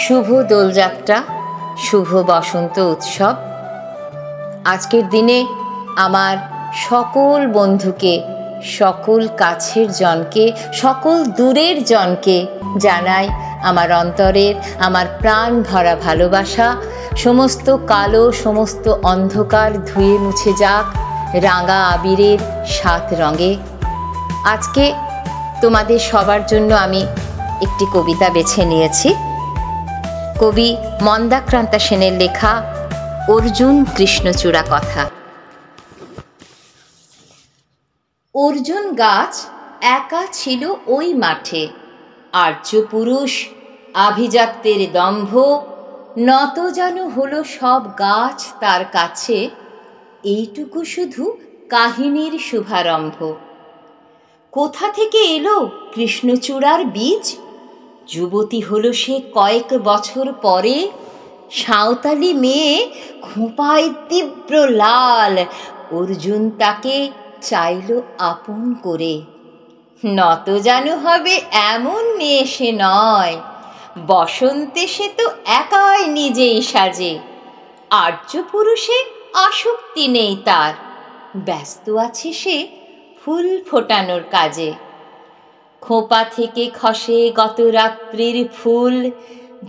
শুভ দোলযাত্রা, শুভ বসন্ত উৎসব। আজকের দিনে আমার সকল বন্ধুকে, সকল কাছের জনকে, সকল দূরের জনকে জানাই আমার অন্তরের, আমার প্রাণ ভরা ভালোবাসা। সমস্ত কালো, সমস্ত অন্ধকার ধুয়ে মুছে যাক রাঙা আবিরের 7 রঙে। আজকে তোমাদের সবার জন্য আমি একটি কবিতা বেছে নিয়েছি। কবি মন্দাক্রান্তা সেনের লেখা অর্জুন কৃষ্ণচূড়া কথা। অর্জুন গাছ একা ছিল ওই মাঠে, আর্য পুরুষ আভিজাত্যের দম্ভ, নত যেন হলো সব গাছ তার কাছে। এইটুকু শুধু কাহিনীর শুভারম্ভ। কোথা থেকে এলো কৃষ্ণচূড়ার বীজ? যুবতী হলো সে কয়েক বছর পরে, সাঁওতালি মেয়ে খোঁপায় তীব্র লাল। অর্জুন তাকে চাইল আপন করে। নত যেন হবে এমন মেয়ে সে নয়, বসন্তে সে তো একাই নিজেই সাজে। আর্য পুরুষে আসক্তি নেই তার, ব্যস্ত আছে সে ফুল ফোটানোর কাজে। খোঁপা থেকে খসে গত রাত্রির ফুল,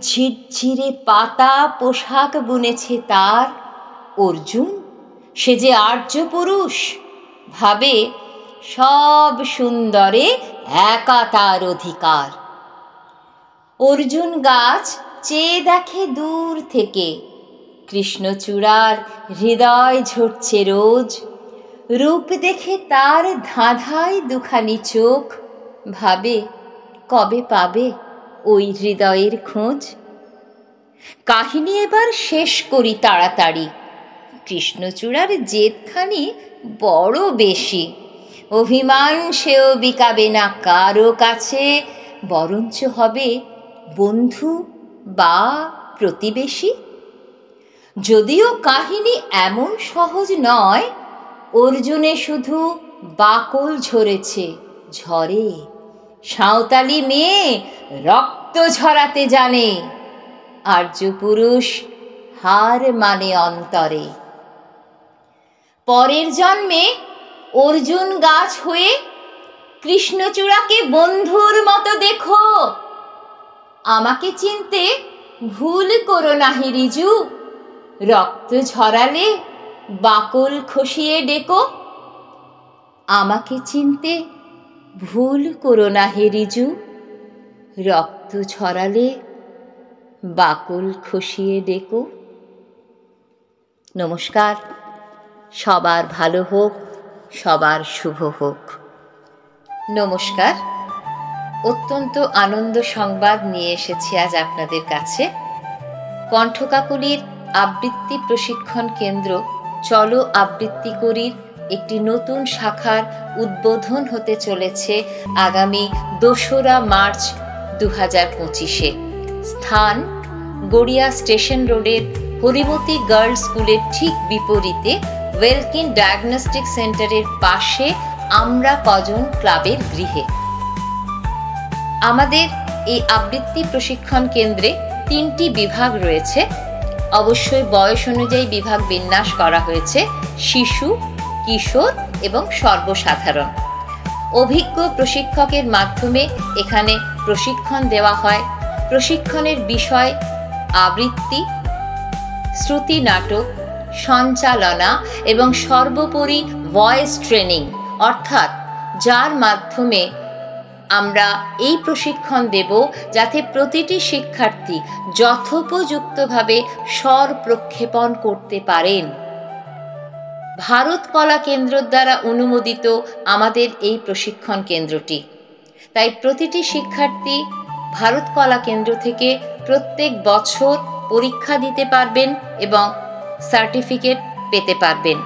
ঝিরঝিরে পাতা পোশাক বুনেছে তার। অর্জুন সে যে আর্য পুরুষ, ভাবে সব সুন্দরে একা তার অধিকার। অর্জুন গাছ চেয়ে দেখে দূর থেকে, কৃষ্ণচূড়ার হৃদয় ঝরছে রোজ। রূপ দেখে তার ধাঁধায় দুখানি চোখ, ভাবে কবে পাবে ওই হৃদয়ের খোঁজ। কাহিনী এবার শেষ করি তাড়াতাড়ি, কৃষ্ণচূড়ার জেদখানি বড় বেশি। অভিমান সেও বিকাবে না কারো কাছে, বরঞ্চ হবে বন্ধু বা প্রতিবেশী। যদিও কাহিনী এমন সহজ নয়, অর্জুনে শুধু বাকল ঝরেছে ঝরে। সাঁওতালি মেয়ে রক্ত ঝরাতে জানে, আর্য পুরুষ হার মানে অন্তরে। পরের জন্মে অর্জুন গাছ হয়ে কৃষ্ণচূড়াকে বন্ধুর মতো দেখো। আমাকে চিনতে ভুল করো নাহি রিজু, রক্ত ঝরালে বাকল খসিয়ে ডেকো। আমাকে চিনতে ভুল করো নাহি রিজু, রক্ত ঝরালে বাকল খসিয়ে ডেকো। নমস্কার, সবার ভালো হোক, সবার শুভ হোক। নমস্কার। অত্যন্ত আনন্দ সংবাদ নিয়ে এসেছি আজ আপনাদের কাছে। কণ্ঠকাকলির আবৃত্তি প্রশিক্ষণ কেন্দ্র চলো আবৃত্তি করির একটি নতুন শাখার উদ্বোধন হতে চলেছে আগামী 2রা মার্চ 2025-এ। স্থান গড়িয়া স্টেশন রোডের হরিমতি গার্লস স্কুলের ঠিক বিপরীতে ওয়েলকিন ডায়াগনস্টিক সেন্টারের পাশে আমরা কজন ক্লাবের গৃহে। আমাদের এই আবৃত্তি প্রশিক্ষণ কেন্দ্রে 3টি বিভাগ রয়েছে। অবশ্যই বয়স অনুযায়ী বিভাগ বিন্যাস করা হয়েছে, শিশু, কিশোর এবং সর্বসাধারণ। অভিজ্ঞ প্রশিক্ষকের মাধ্যমে এখানে প্রশিক্ষণ দেওয়া হয়। প্রশিক্ষণের বিষয় আবৃত্তি, শ্রুতি নাটক, সঞ্চালনা এবং সর্বোপরি ভয়েস ট্রেনিং, অর্থাৎ যার মাধ্যমে আমরা এই প্রশিক্ষণ দেব যাতে প্রতিটি শিক্ষার্থী যথোপযুক্তভাবে স্বর প্রক্ষেপণ করতে পারেন। ভারত কলা কেন্দ্র দ্বারা অনুমোদিত আমাদের এই প্রশিক্ষণ কেন্দ্রটি। তাই প্রতিটি শিক্ষার্থী ভারত কলা কেন্দ্র থেকে প্রত্যেক বছর পরীক্ষা দিতে পারবেন এবং সার্টিফিকেট পেতে পারবেন।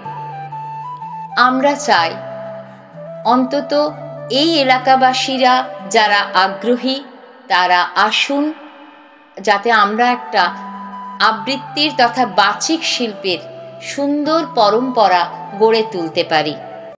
আমরা চাই অন্তত এই এলাকাবাসীরা যারা আগ্রহী তারা আসুন, যাতে আমরা একটা আবৃত্তির তথা বাচিক শিল্পের সুন্দর পরম্পরা গড়ে তুলতে পারি।